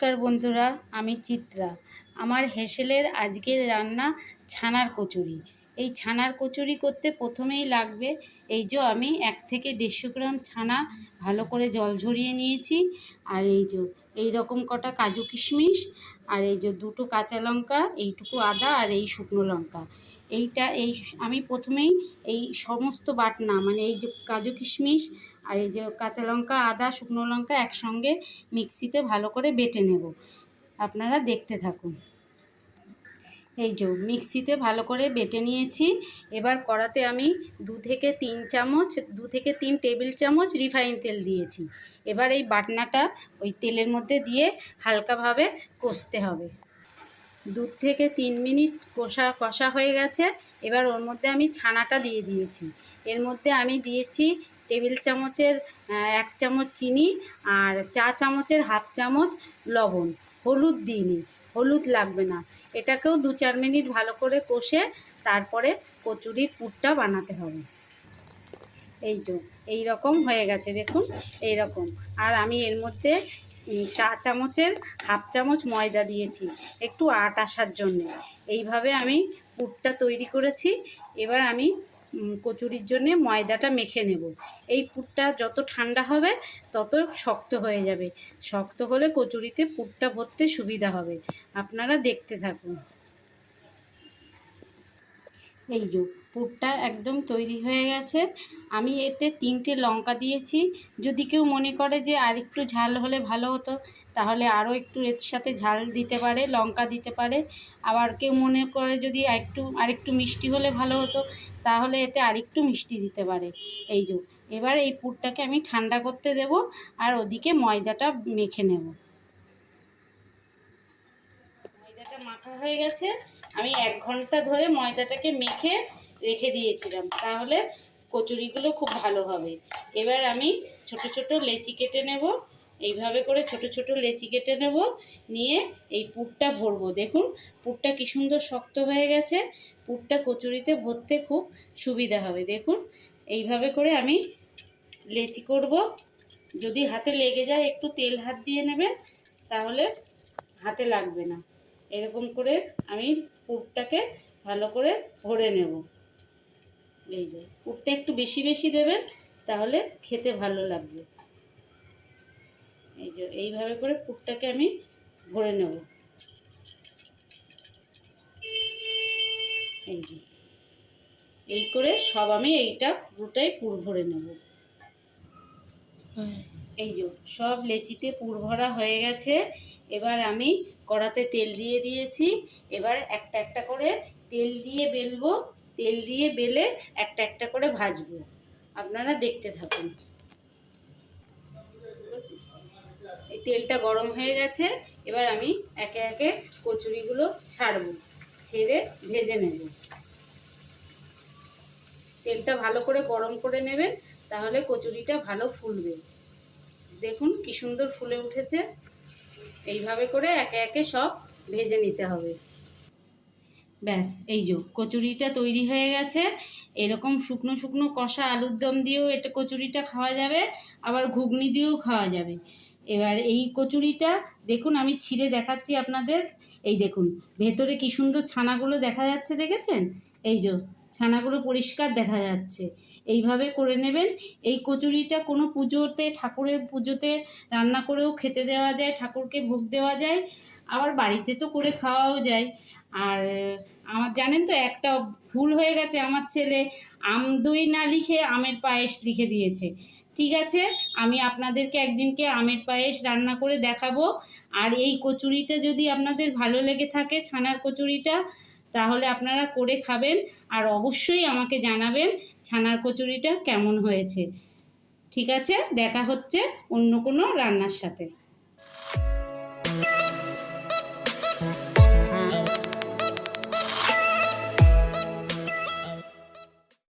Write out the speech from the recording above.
নমস্কার বন্ধুরা, আমি চিত্রা। আমার হেসেলের আজকের রান্না ছানার কচুরি। এই ছানার কচুরি করতে প্রথমেই লাগবে এই যে আমি 1 থেকে 150 গ্রাম ছানা ভালো করে জল ঝরিয়ে নিয়েছি। আর এই যে এই রকম কটা কাজু কিশমিশ, আর এই যে 2টো কাঁচা লঙ্কা, এইটুকু আদা, আর এই শুকনো লঙ্কা। এই আমি প্রথমেই এই সমস্ত বাটনা মানে এই যে কাজু কিশমিশ আর এই যে কাঁচা লঙ্কা, আদা, শুকনো লঙ্কা একসঙ্গে মিক্সিতে ভালো করে বেটে নেব। আপনারা দেখতে থাকুন। এই যে মিক্সিতে ভালো করে বেটে নিয়েছি। এবার কড়াতে আমি 2 থেকে 3 টেবিল চামচ রিফাইন তেল দিয়েছি। এবার এই বাটনাটা ওই তেলের মধ্যে দিয়ে হালকাভাবে কষতে হবে। 2 থেকে 3 মিনিট কষা হয়ে গেছে। এবার ওর মধ্যে আমি ছানাটা দিয়ে দিয়েছি। এর মধ্যে আমি দিয়েছি টেবিল চামচের 1 চামচ চিনি, আর চা চামচের 1/2 চামচ লবণ। হলুদ দিইনি, হলুদ লাগবে না। এটাকেও 2-4 মিনিট ভালো করে কষে তারপরে কচুরির পুরটা বানাতে হবে। এই যে এই রকম হয়ে গেছে, দেখুন এই রকম। আর আমি এর মধ্যে চা চামচের 1/2 চামচ ময়দা দিয়েছি একটু আট আসার জন্যে। এইভাবে আমি পুরটা তৈরি করেছি। এবার আমি কচুরির জন্যে ময়দাটা মেখে নেব। এই পুরটা যত ঠান্ডা হবে তত শক্ত হয়ে যাবে। শক্ত হলে কচুরিতে পুরটা ভরতে সুবিধা হবে। আপনারা দেখতে থাকুন। এই যে পুরটা একদম তৈরি হয়ে গেছে। আমি এতে 3টে লঙ্কা দিয়েছি। যদি কেউ মনে করে যে আরেকটু ঝাল হলে ভালো হতো, তাহলে আরও একটু এর সাথে ঝাল দিতে পারে, লঙ্কা দিতে পারে। আবার কেউ মনে করে যদি আরেকটু মিষ্টি হলে ভালো হতো, তাহলে এতে আরেকটু মিষ্টি দিতে পারে। এই যে এবার এই পুরটাকে আমি ঠান্ডা করতে দেব, আর ওদিকে ময়দাটা মেখে নেব। ময়দাটা মাখা হয়ে গেছে। আমি 1 ঘন্টা ধরে ময়দাটাকে মেখে রেখে দিয়েছিলাম, তাহলে কচুরিগুলো খুব ভালো হবে। এবার আমি ছোট ছোট লেচি কেটে নেব। এইভাবে করে ছোট ছোট লেচি কেটে নেব, নিয়ে এই পুরটা ভরবো। দেখুন পুরটা কি সুন্দর শক্ত হয়ে গেছে। পুরটা কচুরিতে ভরতে খুব সুবিধা হবে। দেখুন এইভাবে করে আমি লেচি করব। যদি হাতে লেগে যায় একটু তেল হাত দিয়ে নেবেন, তাহলে হাতে লাগবে না। এরকম করে আমি পুরটাকে ভালো করে ভরে নেব। এই যে পুরটা একটু বেশি বেশি দেবেন, তাহলে খেতে ভালো লাগবে। এই যে এইভাবে করে পুরটাকে আমি ভরে নেব। এই যে এই করে সব আমি এইটা পুরোটাই পুর ভরে নেব। এই যে সব লেচিতে পুর ভরা হয়ে গেছে। এবার আমি কড়াতে তেল দিয়ে দিয়েছি। এবার একটা একটা করে তেল দিয়ে বেলবো। তেল দিয়ে বেলে একটা একটা করে ভাজবো। আপনারা দেখতে থাকুন। এই তেলটা গরম হয়ে গেছে। এবার আমি একে একে কচুরিগুলো ছাড়বো, ছেড়ে ভেজে নেব। তেলটা ভালো করে গরম করে নেবেন, তাহলে কচুরিটা ভালো ফুলবে। দেখুন কি সুন্দর ফুলে উঠেছে। এইভাবে করে একে একে সব ভেজে নিতে হবে। ব্যাস এই যে কচুরিটা তৈরি হয়ে গেছে। এরকম শুকনো শুকনো কষা আলুর দম দিয়েও এটা কচুরিটা খাওয়া যাবে, আবার ঘুগনি দিয়েও খাওয়া যাবে। এবার এই কচুরিটা দেখুন আমি ছিঁড়ে দেখাচ্ছি আপনাদের। এই দেখুন ভেতরে কি সুন্দর ছানাগুলো দেখা যাচ্ছে, দেখেছেন? এই যে ছানাগুলো পরিষ্কার দেখা যাচ্ছে। এইভাবে করে নেবেন। এই কচুরিটা কোনো পুজোতে, ঠাকুরের পুজোতে রান্না করেও খেতে দেওয়া যায়, ঠাকুরকে ভোগ দেওয়া যায়, আবার বাড়িতে তো করে খাওয়াও যায়। আর আমার জানেন তো একটা ভুল হয়ে গেছে, আমার ছেলে আম দই না লিখে আমের পায়েস লিখে দিয়েছে। ঠিক আছে, আমি আপনাদেরকে একদিনকে আমের পায়েস রান্না করে দেখাবো। আর এই কচুরিটা যদি আপনাদের ভালো লেগে থাকে, ছানার কচুরিটা, তাহলে আপনারা করে খাবেন। আর অবশ্যই আমাকে জানাবেন ছানার কচুরিটা কেমন হয়েছে। ঠিক আছে, দেখা হচ্ছে অন্য কোনো রান্নার সাথে।